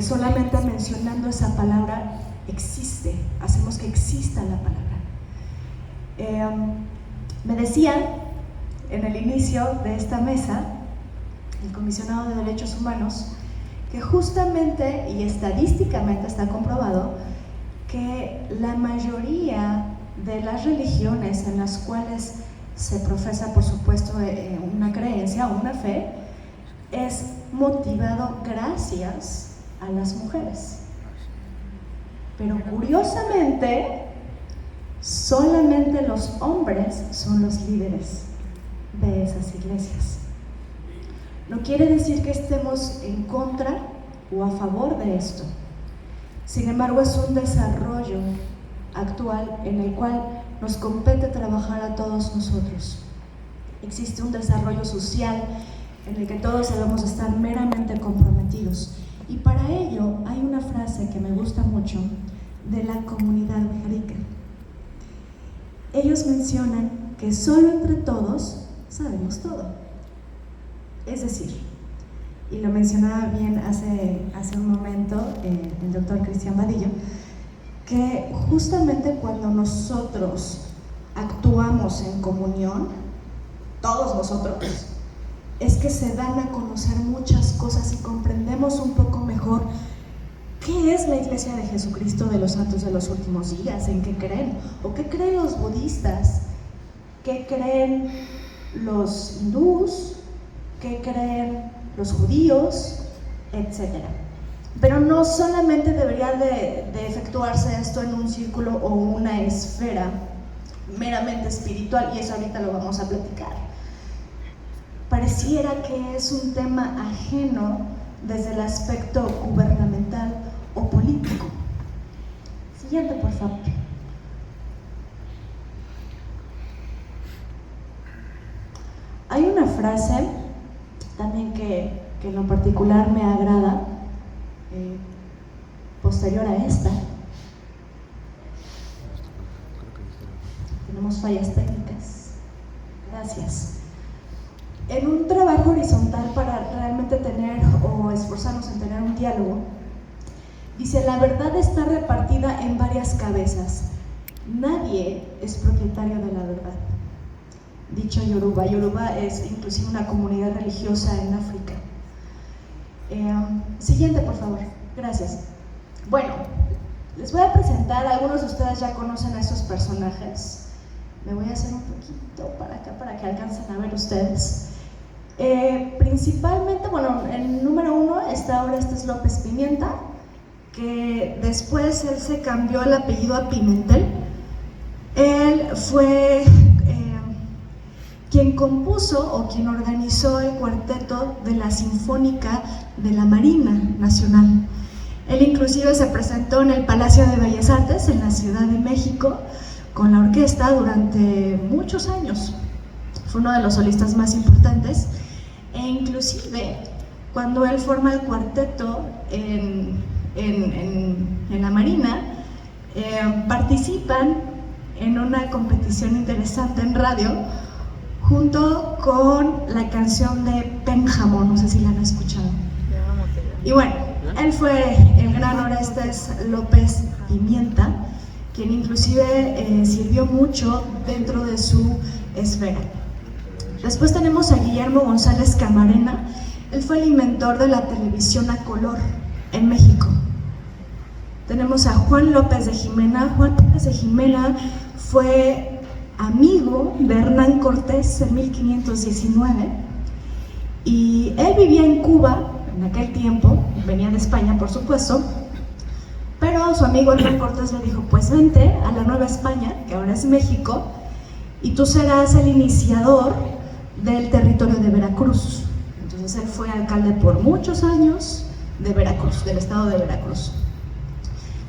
Solamente mencionando esa palabra existe, hacemos que exista la palabra. Me decía en el inicio de esta mesa el comisionado de Derechos Humanos que justamente y estadísticamente está comprobado que la mayoría de las religiones en las cuales se profesa, por supuesto, una creencia o una fe, es motivado gracias a las mujeres. Pero curiosamente, solamente los hombres son los líderes de esas iglesias. No quiere decir que estemos en contra o a favor de esto. Sin embargo, es un desarrollo actual en el cual nos compete trabajar a todos nosotros. Existe un desarrollo social en el que todos debemos estar meramente comprometidos. Y para ello hay una frase que me gusta mucho de la comunidad rica. Ellos mencionan que solo entre todos sabemos todo. Es decir, y lo mencionaba bien hace un momento el doctor Cristian Vadillo, que justamente cuando nosotros actuamos en comunión, todos nosotros, es que se dan a conocer muchas cosas y comprendemos un poco mejor qué es la Iglesia de Jesucristo de los Santos de los Últimos Días, en qué creen, o qué creen los budistas, qué creen los hindús, qué creen los judíos, etc. Pero no solamente debería de efectuarse esto en un círculo o una esfera meramente espiritual, y eso ahorita lo vamos a platicar. Pareciera que es un tema ajeno desde el aspecto gubernamental o político. Siguiente, por favor. Hay una frase también que en lo particular me agrada, posterior a esta. Tenemos fallas técnicas. Gracias. En un trabajo horizontal para realmente tener o esforzarnos en tener un diálogo, dice: la verdad está repartida en varias cabezas. Nadie es propietario de la verdad. Dicho Yoruba. Yoruba es inclusive una comunidad religiosa en África. Siguiente, por favor. Gracias. Bueno, les voy a presentar, algunos de ustedes ya conocen a estos personajes. Me voy a hacer un poquito para acá para que alcancen a ver ustedes. Principalmente, bueno, el número uno está Orestes López Pimienta, que después él se cambió el apellido a Pimentel. Él fue quien compuso o quien organizó el cuarteto de la Sinfónica de la Marina Nacional. Él inclusive se presentó en el Palacio de Bellas Artes en la Ciudad de México con la orquesta durante muchos años. Fue uno de los solistas más importantes, e inclusive cuando él forma el cuarteto en la Marina, participan en una competición interesante en radio junto con la canción de Pénjamo, no sé si la han escuchado. Y bueno, él fue el gran Orestes López Pimienta, quien inclusive sirvió mucho dentro de su esfera. Después tenemos a Guillermo González Camarena. Él fue el inventor de la televisión a color en México. Tenemos a Juan López de Jimena. Juan López de Jimena fue amigo de Hernán Cortés en 1519 y él vivía en Cuba en aquel tiempo, venía de España por supuesto, pero su amigo Hernán Cortés le dijo: pues vente a la Nueva España, que ahora es México, y tú serás el iniciador del territorio de Veracruz. Entonces él fue alcalde por muchos años de Veracruz, del estado de Veracruz.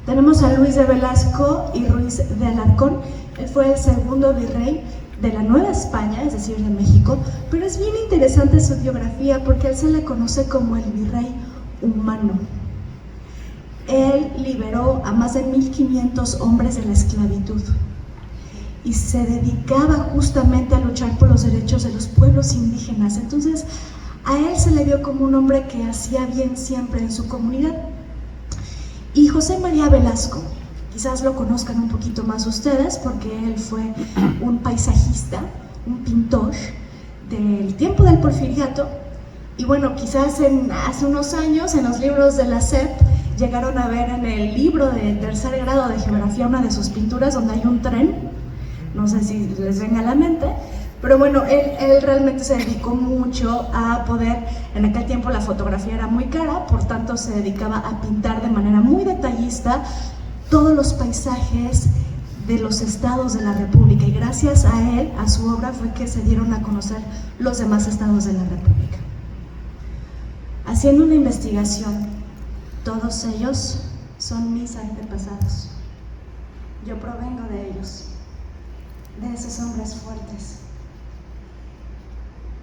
Tenemos a Luis de Velasco y Ruiz de Alarcón. Él fue el segundo virrey de la Nueva España, es decir, de México, pero es bien interesante su biografía porque él se le conoce como el virrey humano. Él liberó a más de 1500 hombres de la esclavitud y se dedicaba justamente a luchar por los derechos de los pueblos indígenas. Entonces, a él se le vio como un hombre que hacía bien siempre en su comunidad. Y José María Velasco, quizás lo conozcan un poquito más ustedes porque él fue un paisajista, un pintor del tiempo del Porfiriato. Y bueno, quizás hace unos años en los libros de la SEP llegaron a ver en el libro de tercer grado de geografía una de sus pinturas donde hay un tren, no sé si les venga a la mente, pero bueno, él realmente se dedicó mucho a poder, en aquel tiempo la fotografía era muy cara, por tanto se dedicaba a pintar de manera muy detallista todos los paisajes de los estados de la República, y gracias a él, a su obra, fue que se dieron a conocer los demás estados de la República. Haciendo una investigación, todos ellos son mis antepasados. Yo provengo de ellos, de esos hombres fuertes.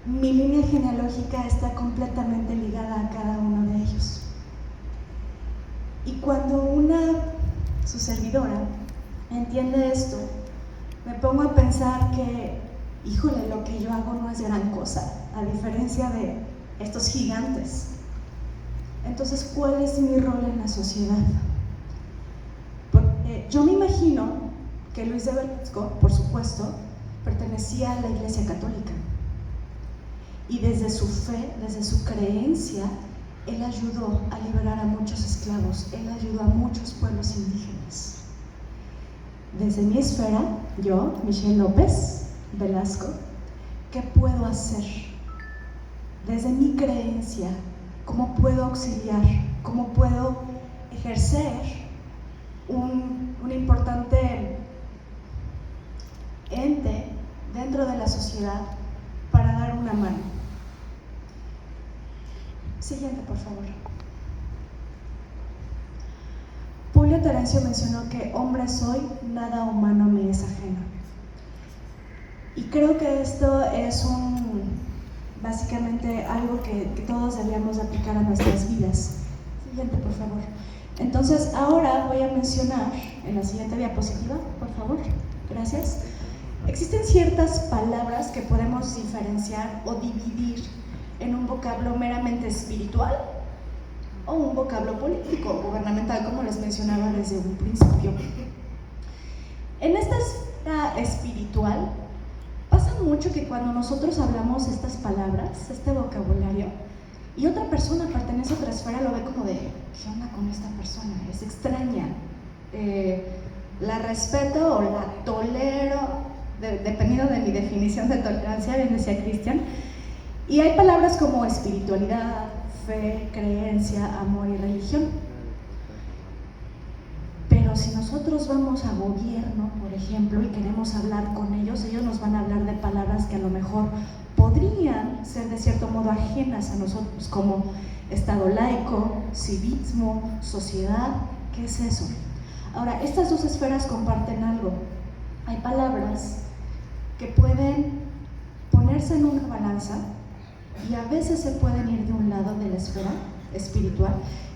Mi línea genealógica está completamente ligada a cada uno de ellos. Y cuando su servidora, entiende esto, me pongo a pensar que, híjole, lo que yo hago no es gran cosa, a diferencia de estos gigantes. Entonces, ¿cuál es mi rol en la sociedad? Porque yo me imagino que Luis de Velasco, por supuesto, pertenecía a la Iglesia Católica. Y desde su fe, desde su creencia, él ayudó a liberar a muchos esclavos, él ayudó a muchos pueblos indígenas. Desde mi esfera, yo, Michelle López Velasco, ¿qué puedo hacer? Desde mi creencia, ¿cómo puedo auxiliar? ¿Cómo puedo ejercer un importante ente dentro de la sociedad para dar una mano? Siguiente, por favor. Julio Terencio mencionó que hombre soy, nada humano me es ajeno. Y creo que esto es básicamente algo que todos deberíamos aplicar a nuestras vidas. Siguiente, por favor. Entonces, ahora voy a mencionar, en la siguiente diapositiva, por favor, gracias. Existen ciertas palabras que podemos diferenciar o dividir en un vocablo meramente espiritual o un vocablo político, gubernamental, como les mencionaba desde un principio. En esta esfera espiritual, pasa mucho que cuando nosotros hablamos estas palabras, este vocabulario, y otra persona pertenece a otra esfera, lo ve como de, ¿qué onda con esta persona? Es extraña. La respeto o la tolero, dependiendo de mi definición de tolerancia, bien decía Cristian. Y hay palabras como espiritualidad, fe, creencia, amor y religión. Pero si nosotros vamos a gobierno, por ejemplo, y queremos hablar con ellos nos van a hablar de palabras que a lo mejor podrían ser de cierto modo ajenas a nosotros, como Estado laico, civismo, sociedad. ¿Qué es eso? Ahora, estas dos esferas comparten algo. Hay palabras que pueden ponerse en una balanza y a veces se pueden ir de un lado de la esfera espiritual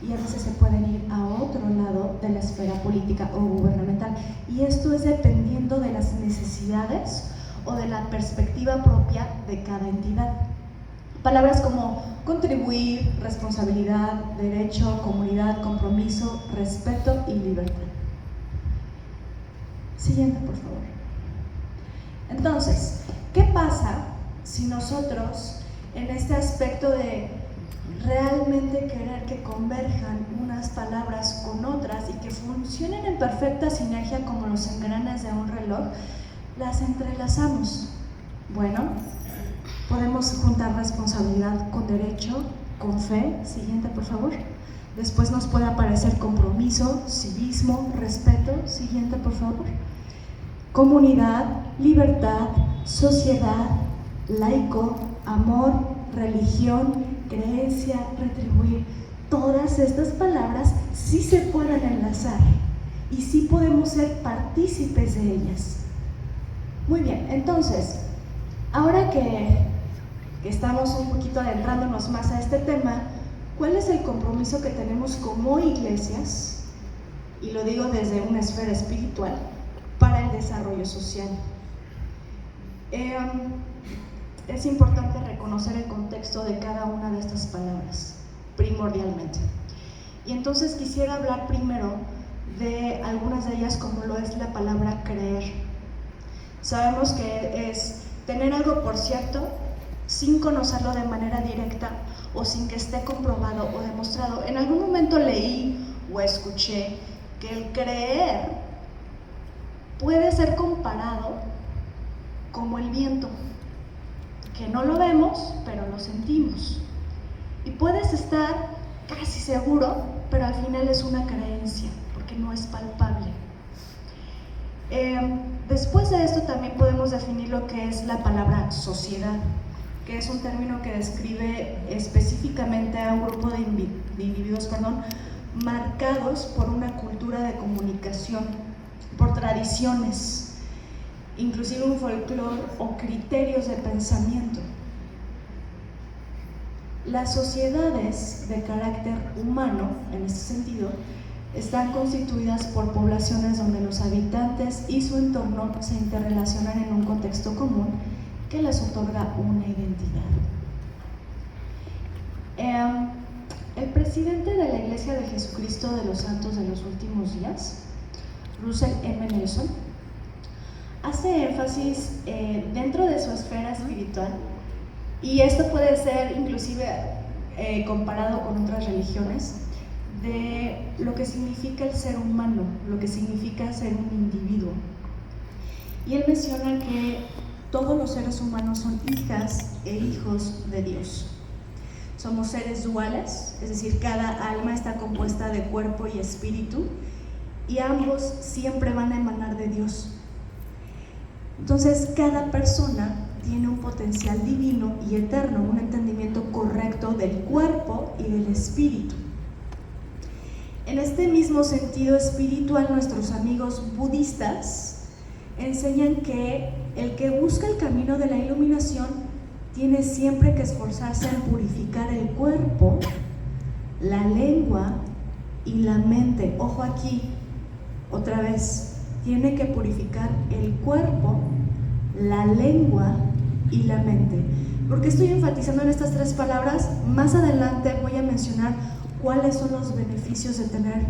y a veces se pueden ir a otro lado de la esfera política o gubernamental, y esto es dependiendo de las necesidades o de la perspectiva propia de cada entidad. Palabras como contribuir, responsabilidad, derecho, comunidad, compromiso, respeto y libertad. Siguiente, por favor. Entonces, ¿qué pasa si nosotros, en este aspecto de realmente querer que converjan unas palabras con otras y que funcionen en perfecta sinergia como los engranes de un reloj, las entrelazamos? Bueno, podemos juntar responsabilidad con derecho, con fe. Siguiente, por favor. Después nos puede aparecer compromiso, civismo, respeto. Siguiente, por favor. Comunidad, libertad, sociedad, laico, amor, religión, creencia, retribuir. Todas estas palabras sí se pueden enlazar y sí podemos ser partícipes de ellas. Muy bien, entonces, ahora que estamos un poquito adentrándonos más a este tema, ¿cuál es el compromiso que tenemos como iglesias? Y lo digo desde una esfera espiritual, para el desarrollo social. Es importante reconocer el contexto de cada una de estas palabras, primordialmente. Y entonces quisiera hablar primero de algunas de ellas, como lo es la palabra creer. Sabemos que es tener algo por cierto sin conocerlo de manera directa o sin que esté comprobado o demostrado. En algún momento leí o escuché que el creer puede ser comparado como el viento, que no lo vemos, pero lo sentimos. Y puedes estar casi seguro, pero al final es una creencia, porque no es palpable. Después de esto también podemos definir lo que es la palabra sociedad, que es un término que describe específicamente a un grupo de individuos, marcados por una cultura de comunicación, por tradiciones, inclusive un folclore o criterios de pensamiento. Las sociedades de carácter humano, en este sentido, están constituidas por poblaciones donde los habitantes y su entorno se interrelacionan en un contexto común que les otorga una identidad. El presidente de la Iglesia de Jesucristo de los Santos de los Últimos Días, Russell M. Nelson, hace énfasis dentro de su esfera espiritual, y esto puede ser inclusive comparado con otras religiones, de lo que significa el ser humano, lo que significa ser un individuo. Y él menciona que todos los seres humanos son hijas e hijos de Dios. Somos seres duales, es decir, cada alma está compuesta de cuerpo y espíritu, y ambos siempre van a emanar de Dios. Entonces, cada persona tiene un potencial divino y eterno, un entendimiento correcto del cuerpo y del espíritu. En este mismo sentido espiritual, nuestros amigos budistas enseñan que el que busca el camino de la iluminación tiene siempre que esforzarse en purificar el cuerpo, la lengua y la mente. Ojo aquí, otra vez, tiene que purificar el cuerpo, la lengua y la mente. ¿Por qué estoy enfatizando en estas tres palabras? Más adelante voy a mencionar cuáles son los beneficios de tener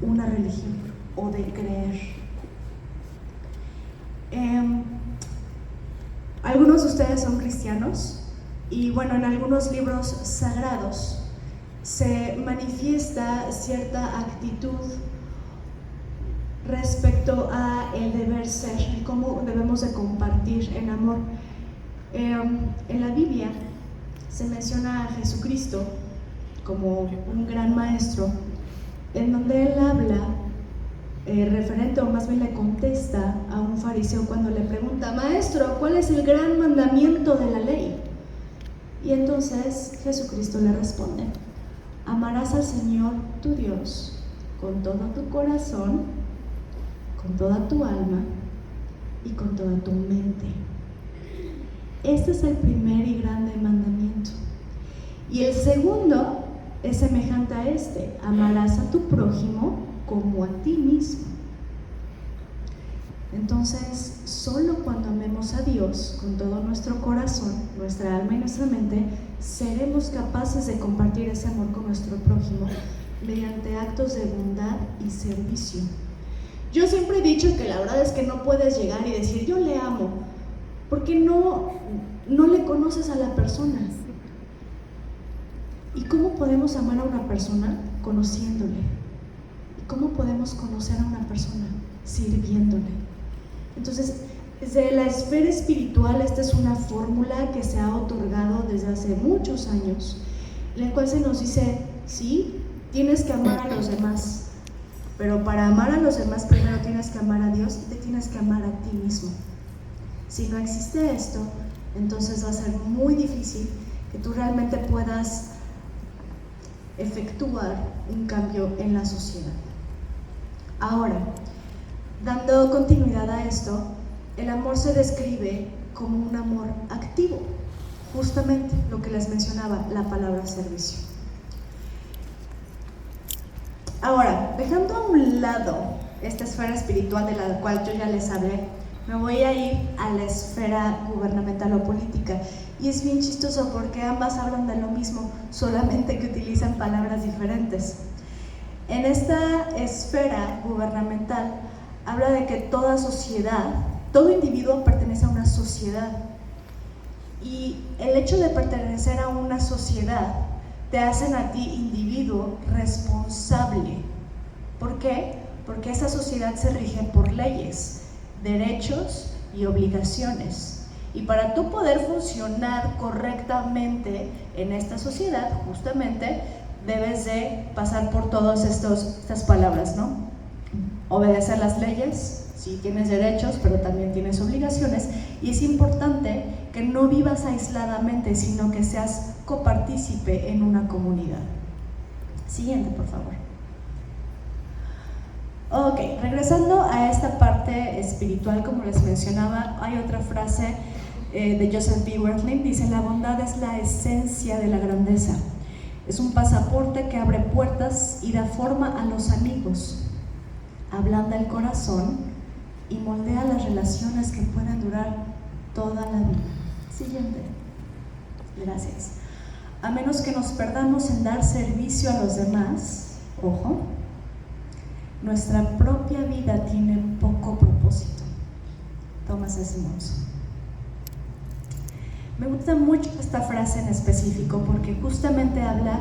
una religión o de creer. Algunos de ustedes son cristianos y bueno, en algunos libros sagrados se manifiesta cierta actitud respecto a el deber ser y cómo debemos de compartir en amor. En la Biblia se menciona a Jesucristo como un gran maestro, en donde él habla referente, o más bien le contesta a un fariseo cuando le pregunta: maestro, ¿cuál es el gran mandamiento de la ley? Y entonces Jesucristo le responde: amarás al Señor tu Dios con todo tu corazón, con toda tu alma y con toda tu mente. Este es el primer y grande mandamiento. Y el segundo es semejante a este: amarás a tu prójimo como a ti mismo. Entonces, solo cuando amemos a Dios con todo nuestro corazón, nuestra alma y nuestra mente, seremos capaces de compartir ese amor con nuestro prójimo mediante actos de bondad y servicio. Yo siempre he dicho que la verdad es que no puedes llegar y decir yo le amo, porque no le conoces a la persona. ¿Y cómo podemos amar a una persona? Conociéndole. ¿Y cómo podemos conocer a una persona? Sirviéndole. Entonces, desde la esfera espiritual, esta es una fórmula que se ha otorgado desde hace muchos años, en la cual se nos dice: sí, tienes que amar a los demás, pero para amar a los demás primero tienes que amar a Dios y te tienes que amar a ti mismo. Si no existe esto, entonces va a ser muy difícil que tú realmente puedas efectuar un cambio en la sociedad. Ahora, dando continuidad a esto, el amor se describe como un amor activo, justamente lo que les mencionaba, la palabra servicio. Ahora, dejando a un lado esta esfera espiritual de la cual yo ya les hablé, me voy a ir a la esfera gubernamental o política. Y es bien chistoso porque ambas hablan de lo mismo, solamente que utilizan palabras diferentes. En esta esfera gubernamental habla de que toda sociedad, todo individuo pertenece a una sociedad. Y el hecho de pertenecer a una sociedad te hacen a ti individuo responsable. ¿Por qué? Porque esa sociedad se rige por leyes, derechos y obligaciones. Y para tú poder funcionar correctamente en esta sociedad, justamente, debes de pasar por todas estas palabras, ¿no? Obedecer las leyes, sí tienes derechos, pero también tienes obligaciones, y es importante que no vivas aisladamente, sino que seas copartícipe en una comunidad. Siguiente, por favor. Ok, regresando a esta parte espiritual, como les mencionaba, hay otra frase de Joseph B. Werthling, dice: la bondad es la esencia de la grandeza. Es un pasaporte que abre puertas y da forma a los amigos, ablanda el corazón y moldea las relaciones que pueden durar toda la vida. Siguiente. Gracias. A menos que nos perdamos en dar servicio a los demás, ojo, nuestra propia vida tiene poco propósito. Thomas S. Monson. Me gusta mucho esta frase en específico porque justamente habla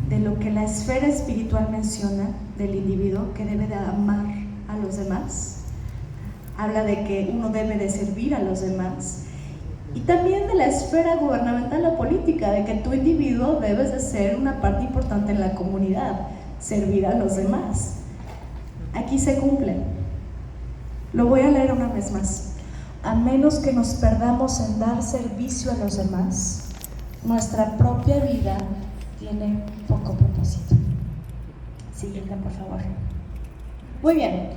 de lo que la esfera espiritual menciona del individuo, que debe de amar a los demás. Habla de que uno debe de servir a los demás. Y también de la esfera gubernamental o política, de que tu individuo debes de ser una parte importante en la comunidad, servir a los demás. Aquí se cumple. Lo voy a leer una vez más. A menos que nos perdamos en dar servicio a los demás, nuestra propia vida tiene poco propósito. Siguiente, por favor. Muy bien.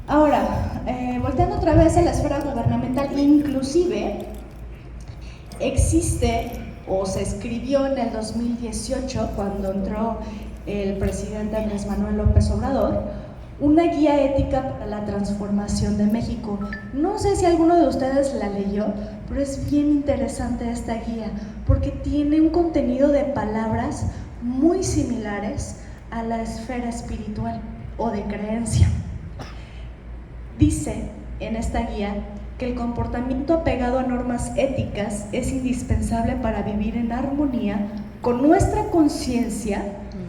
Ahora, volteando otra vez a la esfera gubernamental, inclusive existe o se escribió en el 2018, cuando entró el presidente Andrés Manuel López Obrador, una guía ética para la transformación de México. No sé si alguno de ustedes la leyó, pero es bien interesante esta guía porque tiene un contenido de palabras muy similares a la esfera espiritual o de creencia. Dice en esta guía que el comportamiento apegado a normas éticas es indispensable para vivir en armonía con nuestra conciencia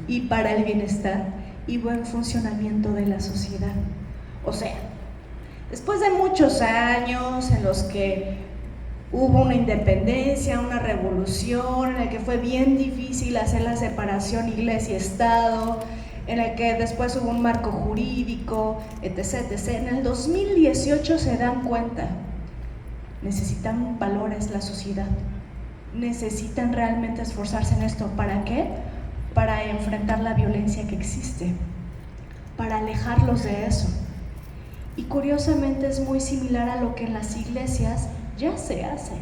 y para el bienestar y buen funcionamiento de la sociedad. O sea, después de muchos años en los que hubo una independencia, una revolución, en el que fue bien difícil hacer la separación iglesia-estado, en el que después hubo un marco jurídico, etc., etc., en el 2018 se dan cuenta, necesitan valores la sociedad, necesitan realmente esforzarse en esto. ¿Para qué? Para enfrentar la violencia que existe, para alejarlos de eso. Y curiosamente es muy similar a lo que en las iglesias ya se hace.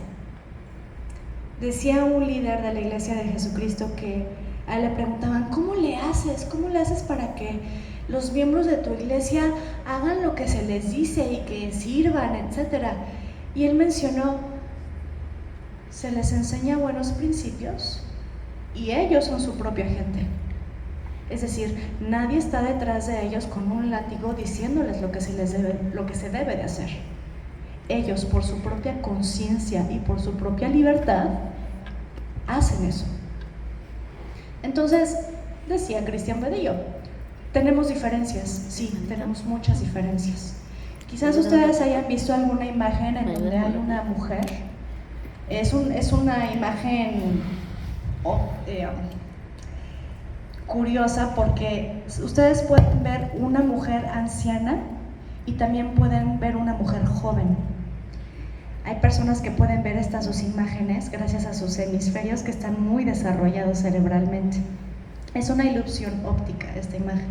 Decía un líder de la Iglesia de Jesucristo que a él le preguntaban: ¿cómo le haces? ¿Cómo le haces para que los miembros de tu iglesia hagan lo que se les dice y que sirvan, etcétera? Y él mencionó: se les enseña buenos principios y ellos son su propia gente. Es decir, nadie está detrás de ellos con un látigo diciéndoles lo que se debe de hacer. Ellos, por su propia conciencia y por su propia libertad, hacen eso. Entonces, decía Cristian Bedillo, tenemos diferencias. Sí, tenemos muchas diferencias. Quizás ustedes hayan visto alguna imagen en donde hay una mujer. Es una imagen curiosa porque ustedes pueden ver una mujer anciana y también pueden ver una mujer joven. Hay personas que pueden ver estas dos imágenes gracias a sus hemisferios que están muy desarrollados cerebralmente. Es una ilusión óptica esta imagen.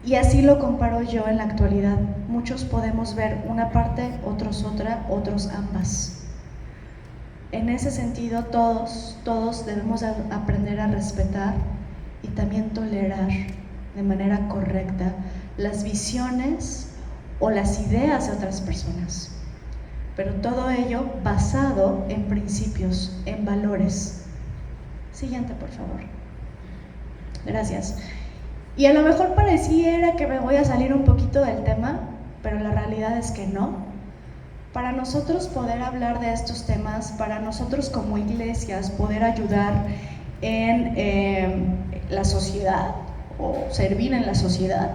Y así lo comparo yo en la actualidad. Muchos podemos ver una parte, otros otra, otros ambas. En ese sentido, todos debemos aprender a respetar y también tolerar de manera correcta las visiones o las ideas de otras personas. Pero todo ello basado en principios, en valores. Siguiente, por favor. Gracias. Y a lo mejor pareciera que me voy a salir un poquito del tema, pero la realidad es que no. Para nosotros poder hablar de estos temas, para nosotros como iglesias poder ayudar en la sociedad o servir en la sociedad,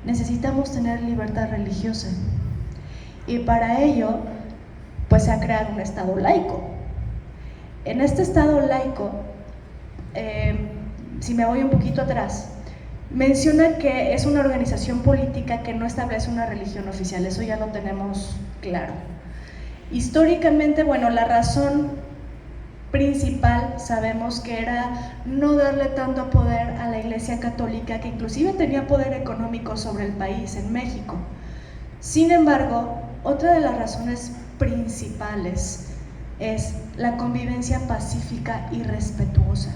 necesitamos tener libertad religiosa. Y para ello, pues se ha creado un Estado laico. En este Estado laico, si me voy un poquito atrás, menciona que es una organización política que no establece una religión oficial, eso ya lo tenemos claro. Históricamente, bueno, la razón principal sabemos que era no darle tanto poder a la Iglesia Católica, que inclusive tenía poder económico sobre el país, en México. Sin embargo, otra de las razones principales es la convivencia pacífica y respetuosa.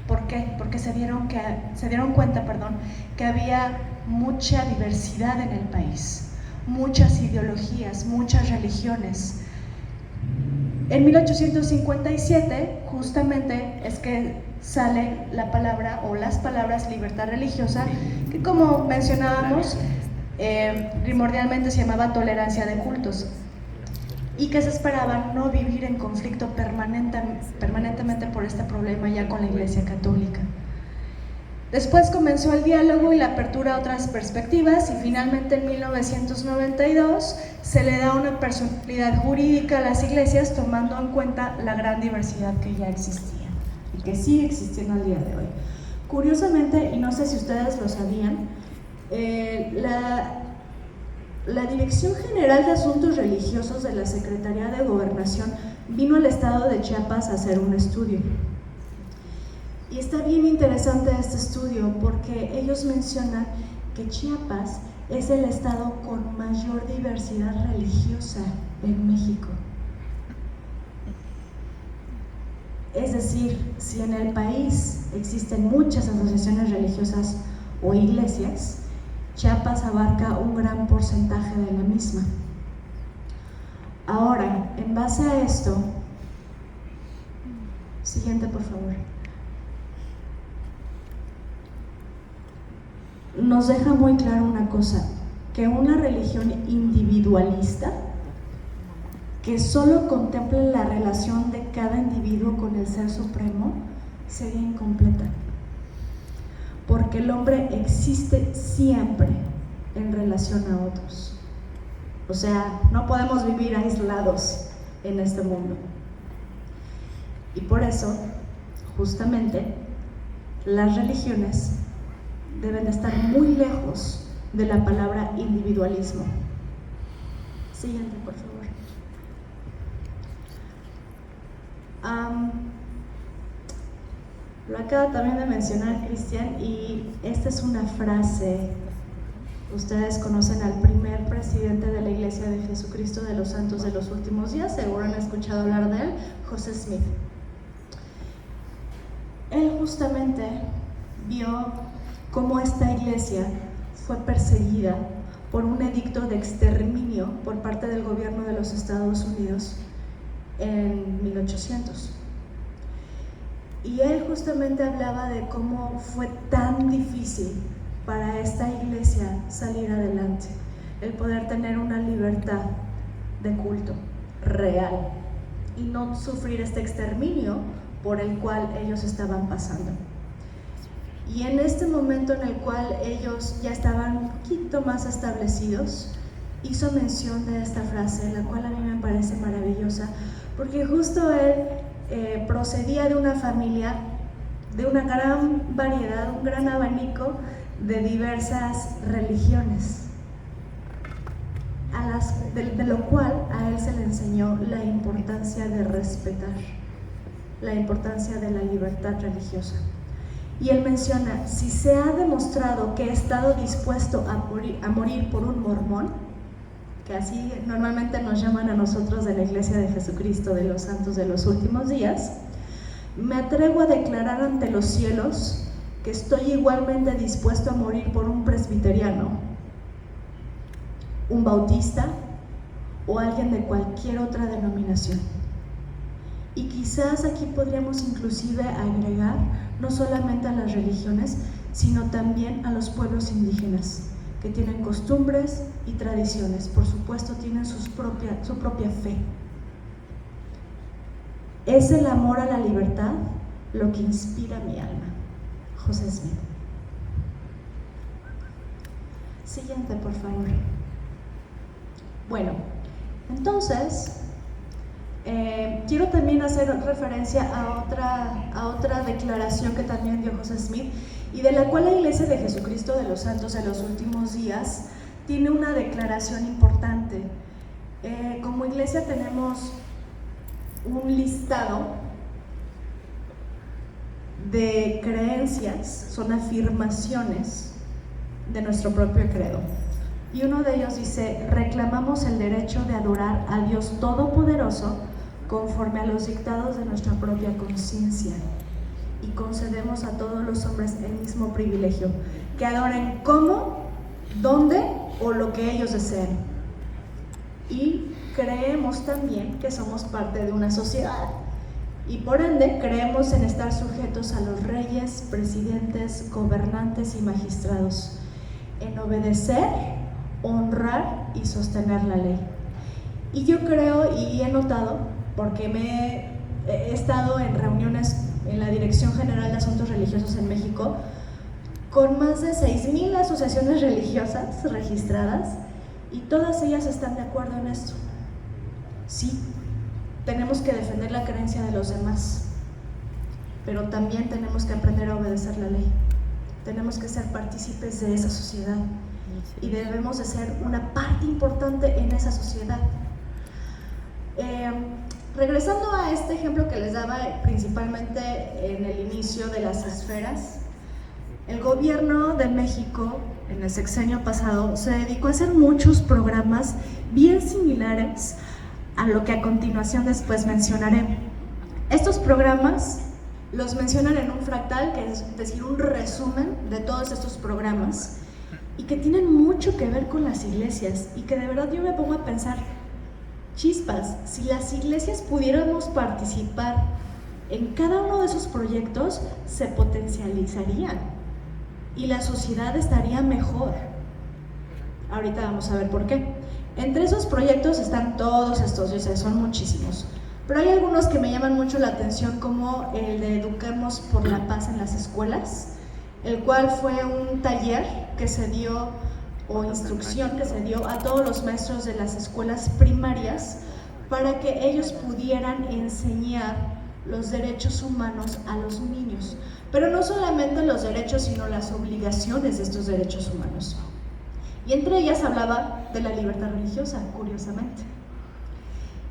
¿Por qué? Porque se dieron cuenta que había mucha diversidad en el país, muchas ideologías, muchas religiones. En 1857, justamente, es que sale la palabra o las palabras libertad religiosa, que como mencionábamos, primordialmente se llamaba tolerancia de cultos, y que se esperaba no vivir en conflicto permanentemente por este problema ya con la Iglesia Católica. Después comenzó el diálogo y la apertura a otras perspectivas, y finalmente en 1992 se le da una personalidad jurídica a las iglesias, tomando en cuenta la gran diversidad que ya existía y que sigue existiendo al día de hoy. Curiosamente, y no sé si ustedes lo sabían, la Dirección General de Asuntos Religiosos de la Secretaría de Gobernación vino al estado de Chiapas a hacer un estudio. Y está bien interesante este estudio porque ellos mencionan que Chiapas es el estado con mayor diversidad religiosa en México. Es decir, si en el país existen muchas asociaciones religiosas o iglesias, Chiapas abarca un gran porcentaje de la misma. Ahora, en base a esto, siguiente por favor, nos deja muy claro una cosa, que una religión individualista, que solo contemple la relación de cada individuo con el Ser Supremo, sería incompleta. Porque el hombre existe siempre en relación a otros. O sea, no podemos vivir aislados en este mundo. Y por eso, justamente, las religiones deben estar muy lejos de la palabra individualismo. Siguiente, por favor. Lo acaba también de mencionar Cristian, y esta es una frase. Ustedes conocen al primer presidente de la Iglesia de Jesucristo de los Santos de los Últimos Días, seguro han escuchado hablar de él, José Smith. Él justamente vio cómo esta iglesia fue perseguida por un edicto de exterminio por parte del gobierno de los Estados Unidos en 1800. Y él justamente hablaba de cómo fue tan difícil para esta iglesia salir adelante, el poder tener una libertad de culto real y no sufrir este exterminio por el cual ellos estaban pasando. Y en este momento en el cual ellos ya estaban un poquito más establecidos, hizo mención de esta frase, la cual a mí me parece maravillosa, porque justo él procedía de una familia de una gran variedad, un gran abanico de diversas religiones, de lo cual a él se le enseñó la importancia de respetar, la importancia de la libertad religiosa. Y él menciona, si se ha demostrado que he estado dispuesto a morir por un mormón, que así normalmente nos llaman a nosotros de la Iglesia de Jesucristo de los Santos de los Últimos Días, me atrevo a declarar ante los cielos que estoy igualmente dispuesto a morir por un presbiteriano, un bautista o alguien de cualquier otra denominación. Y quizás aquí podríamos inclusive agregar no solamente a las religiones, sino también a los pueblos indígenas, que tienen costumbres y tradiciones, por supuesto tienen su propia fe. Es el amor a la libertad lo que inspira mi alma. José Smith. Siguiente, por favor. Bueno, entonces, quiero también hacer referencia a otra declaración que también dio José Smith, y de la cual la Iglesia de Jesucristo de los Santos de los Últimos Días tiene una declaración importante. Como iglesia tenemos un listado de creencias, son afirmaciones de nuestro propio credo. Y uno de ellos dice: reclamamos el derecho de adorar a Dios Todopoderoso conforme a los dictados de nuestra propia conciencia, y concedemos a todos los hombres el mismo privilegio, que adoren como, dónde o lo que ellos deseen. Y creemos también que somos parte de una sociedad, y por ende creemos en estar sujetos a los reyes, presidentes, gobernantes y magistrados, en obedecer, honrar y sostener la ley. Y yo creo y he notado, porque he estado en reuniones en la Dirección General de Asuntos Religiosos en México, con más de 6,000 asociaciones religiosas registradas, y todas ellas están de acuerdo en esto. Sí, tenemos que defender la creencia de los demás, pero también tenemos que aprender a obedecer la ley. Tenemos que ser partícipes de esa sociedad y debemos de ser una parte importante en esa sociedad. Regresando a este ejemplo que les daba principalmente en el inicio de las esferas, el gobierno de México en el sexenio pasado se dedicó a hacer muchos programas bien similares a lo que a continuación después mencionaré. Estos programas los mencionan en un fractal, que es decir, un resumen de todos estos programas, y que tienen mucho que ver con las iglesias, y que de verdad yo me pongo a pensar, chispas, si las iglesias pudiéramos participar en cada uno de esos proyectos, se potencializarían y la sociedad estaría mejor. Ahorita vamos a ver por qué. Entre esos proyectos están todos estos, yo sé, son muchísimos, pero hay algunos que me llaman mucho la atención, como el de Eduquemos por la Paz en las Escuelas, el cual fue un taller que se dio, o instrucción que se dio a todos los maestros de las escuelas primarias para que ellos pudieran enseñar los derechos humanos a los niños, pero no solamente los derechos, sino las obligaciones de estos derechos humanos. Y entre ellas hablaba de la libertad religiosa, curiosamente.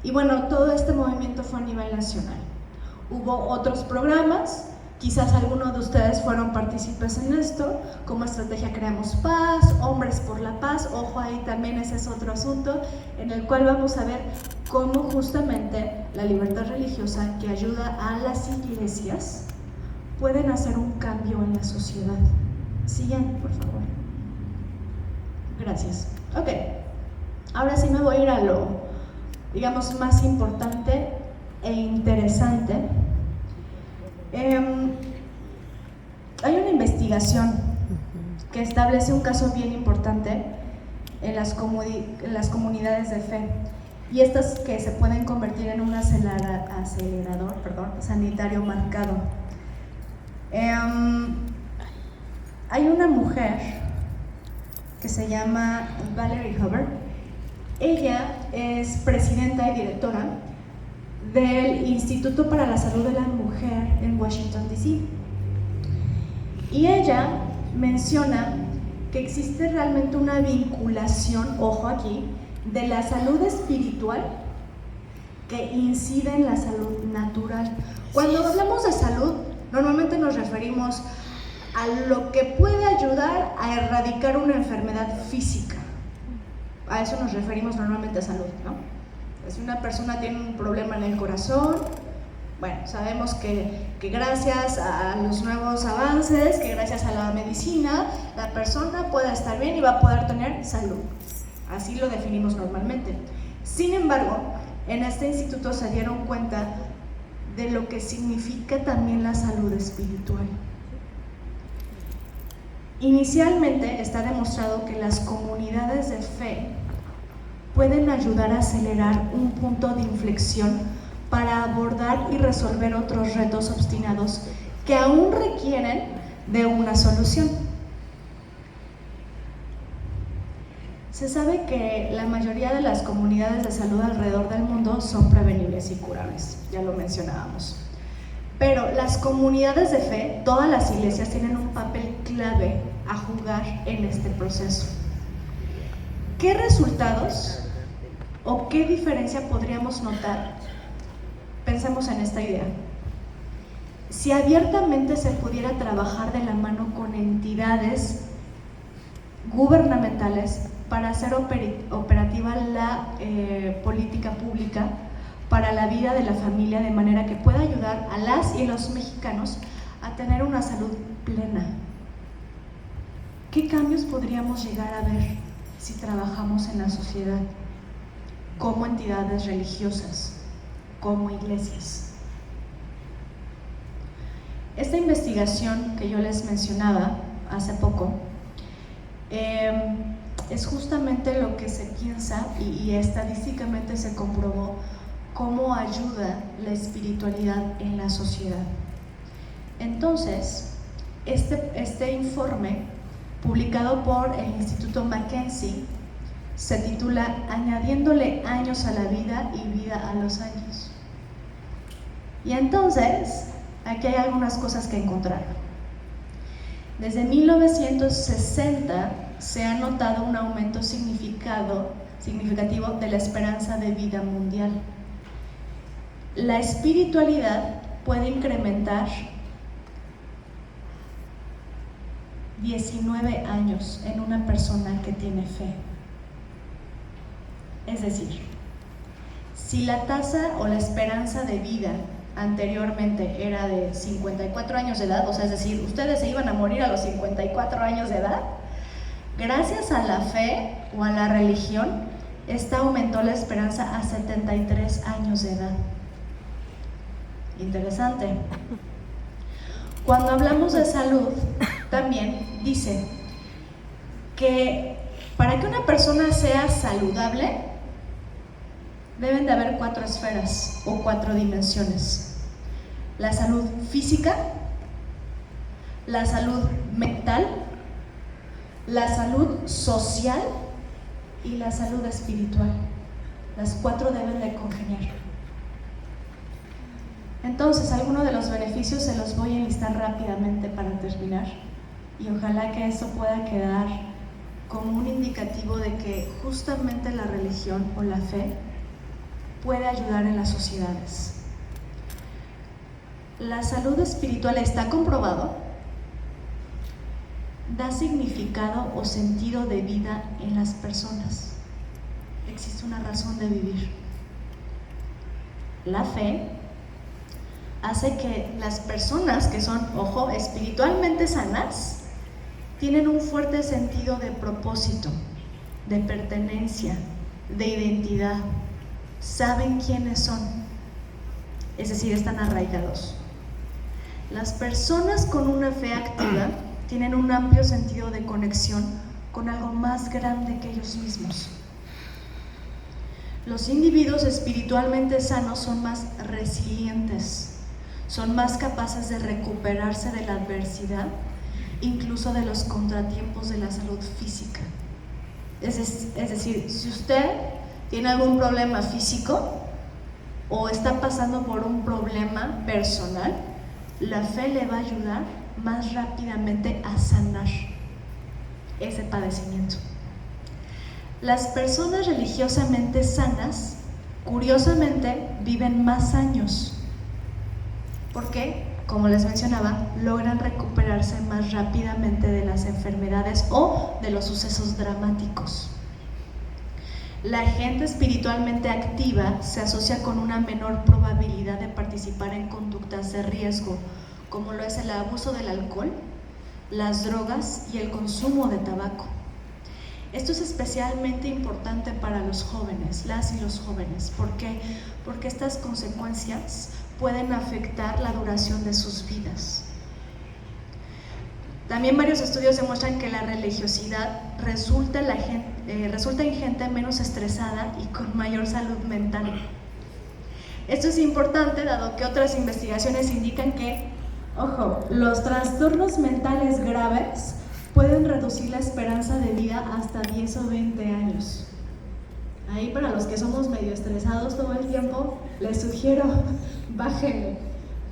Y bueno, todo este movimiento fue a nivel nacional. Hubo otros programas, quizás algunos de ustedes fueron partícipes en esto, como Estrategia Creamos Paz, Hombres por la Paz. Ojo, ahí también ese es otro asunto en el cual vamos a ver cómo justamente la libertad religiosa, que ayuda a las iglesias, pueden hacer un cambio en la sociedad. Sigan, por favor. Gracias. Ok, ahora sí me voy a ir a lo, digamos, más importante e interesante. Hay una investigación que establece un caso bien importante en las comunidades de fe, y estas que se pueden convertir en un acelerador sanitario marcado. Hay una mujer que se llama Valerie Hubbard. Ella es presidenta y directora del Instituto para la Salud de la Mujer en Washington, D.C. Y ella menciona que existe realmente una vinculación, ojo aquí, de la salud espiritual que incide en la salud natural. Cuando hablamos de salud, normalmente nos referimos a lo que puede ayudar a erradicar una enfermedad física. A eso nos referimos normalmente a salud, ¿no? Si una persona tiene un problema en el corazón, bueno, sabemos que gracias a los nuevos avances, que gracias a la medicina, la persona pueda estar bien y va a poder tener salud. Así lo definimos normalmente. Sin embargo, en este instituto se dieron cuenta de lo que significa también la salud espiritual. Inicialmente está demostrado que las comunidades de fe pueden ayudar a acelerar un punto de inflexión para abordar y resolver otros retos obstinados que aún requieren de una solución. Se sabe que la mayoría de las comunidades de salud alrededor del mundo son prevenibles y curables, ya lo mencionábamos. Pero las comunidades de fe, todas las iglesias, tienen un papel clave a jugar en este proceso. ¿Qué resultados o qué diferencia podríamos notar? Pensemos en esta idea. Si abiertamente se pudiera trabajar de la mano con entidades gubernamentales para hacer operativa la política pública para la vida de la familia, de manera que pueda ayudar a las y los mexicanos a tener una salud plena. ¿Qué cambios podríamos llegar a ver si trabajamos en la sociedad como entidades religiosas, como iglesias? Esta investigación que yo les mencionaba hace poco es justamente lo que se piensa y estadísticamente se comprobó cómo ayuda la espiritualidad en la sociedad. Entonces, este informe, publicado por el Instituto Mackenzie, se titula Añadiéndole años a la vida y vida a los años. Y entonces, aquí hay algunas cosas que encontrar. Desde 1960 se ha notado un aumento significativo de la esperanza de vida mundial. La espiritualidad puede incrementar 19 años en una persona que tiene fe. Es decir, si la tasa o la esperanza de vida anteriormente era de 54 años de edad, o sea, es decir, ustedes se iban a morir a los 54 años de edad, gracias a la fe o a la religión, esta aumentó la esperanza a 73 años de edad. Interesante. Cuando hablamos de salud, también dice que para que una persona sea saludable, deben de haber 4 esferas o 4 dimensiones: la salud física, la salud mental, la salud social y la salud espiritual. Las 4 deben de congeniar. Entonces, algunos de los beneficios se los voy a enlistar rápidamente para terminar, y ojalá que esto pueda quedar como un indicativo de que justamente la religión o la fe puede ayudar en las sociedades. La salud espiritual, está comprobado, da significado o sentido de vida en las personas. Existe una razón de vivir. La fe hace que las personas que son, ojo, espiritualmente sanas, tienen un fuerte sentido de propósito, de pertenencia, de identidad. Saben quiénes son, es decir, están arraigados. Las personas con una fe activa tienen un amplio sentido de conexión con algo más grande que ellos mismos. Los individuos espiritualmente sanos son más resilientes, son más capaces de recuperarse de la adversidad, incluso de los contratiempos de la salud física. Es decir, si usted tiene algún problema físico o está pasando por un problema personal, la fe le va a ayudar más rápidamente a sanar ese padecimiento. Las personas religiosamente sanas, curiosamente, viven más años. ¿Por qué? Como les mencionaba, logran recuperarse más rápidamente de las enfermedades o de los sucesos dramáticos. La gente espiritualmente activa se asocia con una menor probabilidad de participar en conductas de riesgo, como lo es el abuso del alcohol, las drogas y el consumo de tabaco. Esto es especialmente importante para los jóvenes, las y los jóvenes. ¿Por qué? Porque estas consecuencias pueden afectar la duración de sus vidas. También varios estudios demuestran que la religiosidad resulta en gente menos estresada y con mayor salud mental. Esto es importante dado que otras investigaciones indican que, ojo, los trastornos mentales graves pueden reducir la esperanza de vida hasta 10 o 20 años. Ahí para los que somos medio estresados todo el tiempo, les sugiero bájenle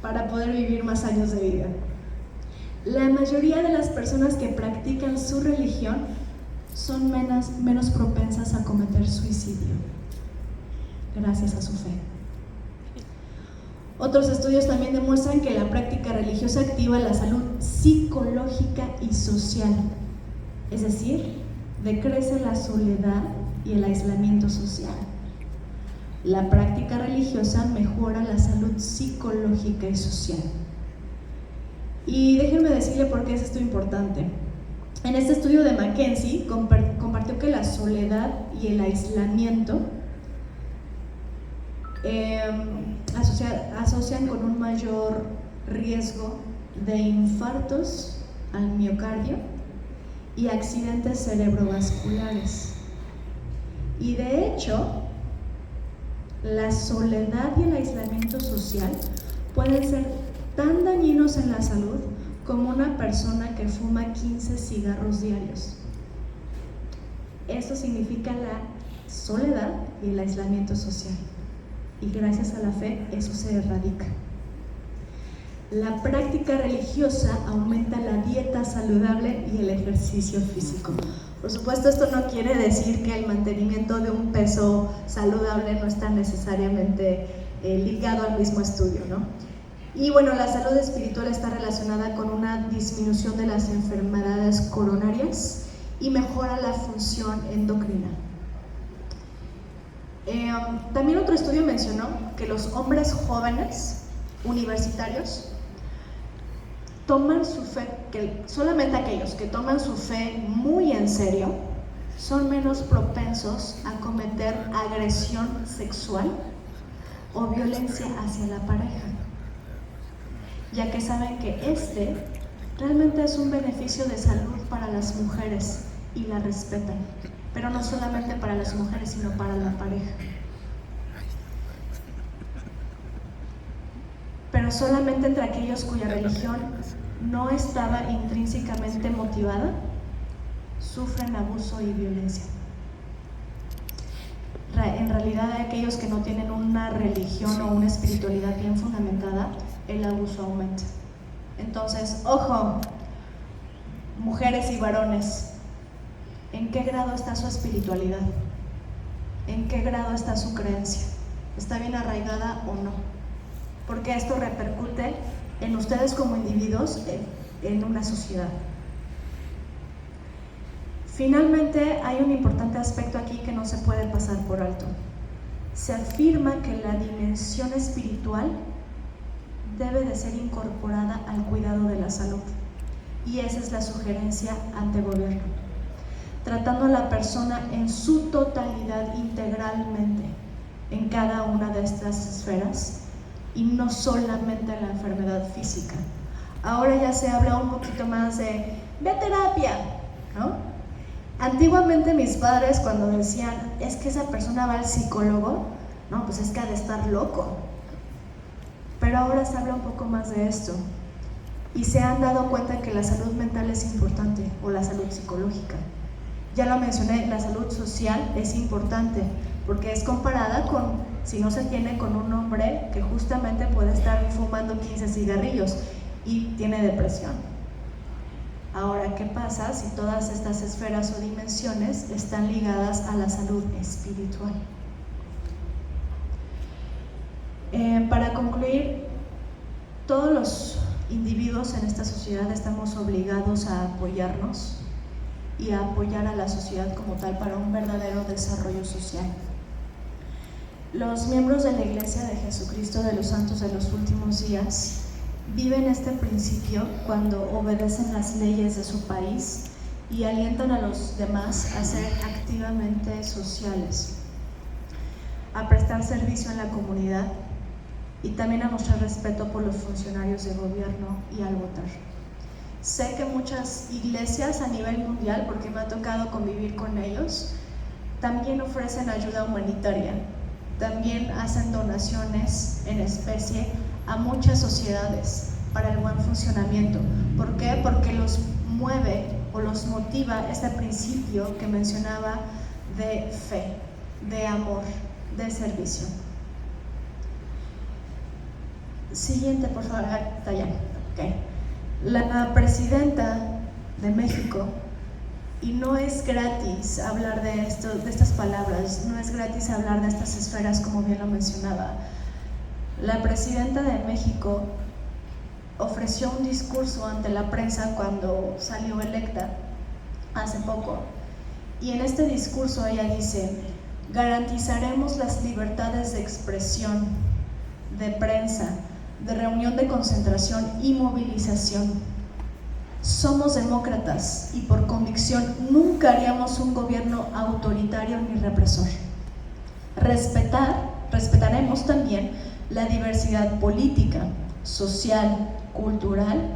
para poder vivir más años de vida. La mayoría de las personas que practican su religión son menos propensas a cometer suicidio, gracias a su fe. Otros estudios también demuestran que la práctica religiosa activa la salud psicológica y social, es decir, decrece la soledad y el aislamiento social. La práctica religiosa mejora la salud psicológica y social. Y déjenme decirle por qué es esto importante. En este estudio de McKenzie compartió que la soledad y el aislamiento asocian con un mayor riesgo de infartos al miocardio y accidentes cerebrovasculares. Y de hecho, la soledad y el aislamiento social pueden ser tan dañinos en la salud como una persona que fuma 15 cigarros diarios. Esto significa la soledad y el aislamiento social. Y gracias a la fe eso se erradica. La práctica religiosa aumenta la dieta saludable y el ejercicio físico. Por supuesto, esto no quiere decir que el mantenimiento de un peso saludable no está necesariamente ligado al mismo estudio, ¿no? Y bueno, la salud espiritual está relacionada con una disminución de las enfermedades coronarias y mejora la función endocrina. También otro estudio mencionó que los hombres jóvenes universitarios toman su fe, que solamente aquellos que toman su fe muy en serio son menos propensos a cometer agresión sexual o violencia hacia la pareja, ya que saben que este realmente es un beneficio de salud para las mujeres y la respetan, pero no solamente para las mujeres, sino para la pareja. Pero solamente entre aquellos cuya religión no estaba intrínsecamente motivada, sufren abuso y violencia. En realidad, aquellos que no tienen una religión o una espiritualidad bien fundamentada, el abuso aumenta. Entonces, ojo, mujeres y varones, ¿en qué grado está su espiritualidad? ¿En qué grado está su creencia? ¿Está bien arraigada o no? Porque esto repercute en ustedes como individuos, en una sociedad. Finalmente, hay un importante aspecto aquí que no se puede pasar por alto. Se afirma que la dimensión espiritual debe de ser incorporada al cuidado de la salud, y esa es la sugerencia ante gobierno, tratando a la persona en su totalidad integralmente en cada una de estas esferas y no solamente en la enfermedad física. Ahora ya se habla un poquito más de ve a terapia, ¿no? Antiguamente mis padres, cuando decían es que esa persona va al psicólogo, no, pues es que ha de estar loco. Pero ahora se habla un poco más de esto y se han dado cuenta que la salud mental es importante, o la salud psicológica. Ya lo mencioné, la salud social es importante porque es comparada con, si no se tiene, con un hombre que justamente puede estar fumando 15 cigarrillos y tiene depresión. Ahora, ¿qué pasa si todas estas esferas o dimensiones están ligadas a la salud espiritual? Para concluir, todos los individuos en esta sociedad estamos obligados a apoyarnos y a apoyar a la sociedad como tal para un verdadero desarrollo social. Los miembros de la Iglesia de Jesucristo de los Santos de los Últimos Días viven este principio cuando obedecen las leyes de su país y alientan a los demás a ser activamente sociales, a prestar servicio en la comunidad y también a mostrar respeto por los funcionarios de gobierno y al votar. Sé que muchas iglesias a nivel mundial, porque me ha tocado convivir con ellos, también ofrecen ayuda humanitaria, también hacen donaciones en especie a muchas sociedades para el buen funcionamiento. ¿Por qué? Porque los mueve o los motiva este principio que mencionaba de fe, de amor, de servicio. Siguiente, por favor, Dayana. Okay. La presidenta de México, y no es gratis hablar de estas palabras, no es gratis hablar de estas esferas, como bien lo mencionaba. La presidenta de México ofreció un discurso ante la prensa cuando salió electa hace poco, y en este discurso ella dice: garantizaremos las libertades de expresión, de prensa, de reunión de concentración y movilización. Somos demócratas y por convicción nunca haríamos un gobierno autoritario ni represor. Respetaremos también la diversidad política, social, cultural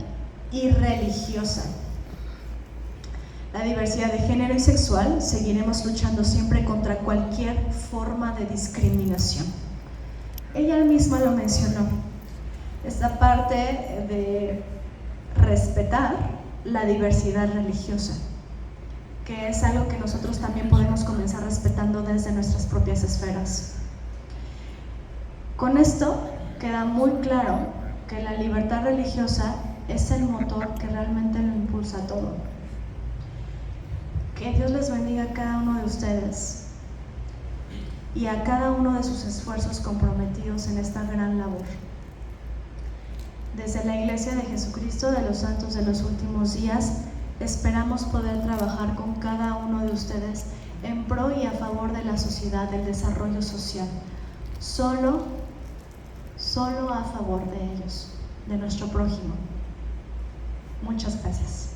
y religiosa. La diversidad de género y sexual, seguiremos luchando siempre contra cualquier forma de discriminación. Ella misma lo mencionó, esta parte de respetar la diversidad religiosa, que es algo que nosotros también podemos comenzar respetando desde nuestras propias esferas. Con esto queda muy claro que la libertad religiosa es el motor que realmente lo impulsa todo. Que Dios les bendiga a cada uno de ustedes y a cada uno de sus esfuerzos comprometidos en esta gran labor. Desde la Iglesia de Jesucristo de los Santos de los Últimos Días, esperamos poder trabajar con cada uno de ustedes en pro y a favor de la sociedad, del desarrollo social. Solo a favor de ellos, de nuestro prójimo. Muchas gracias.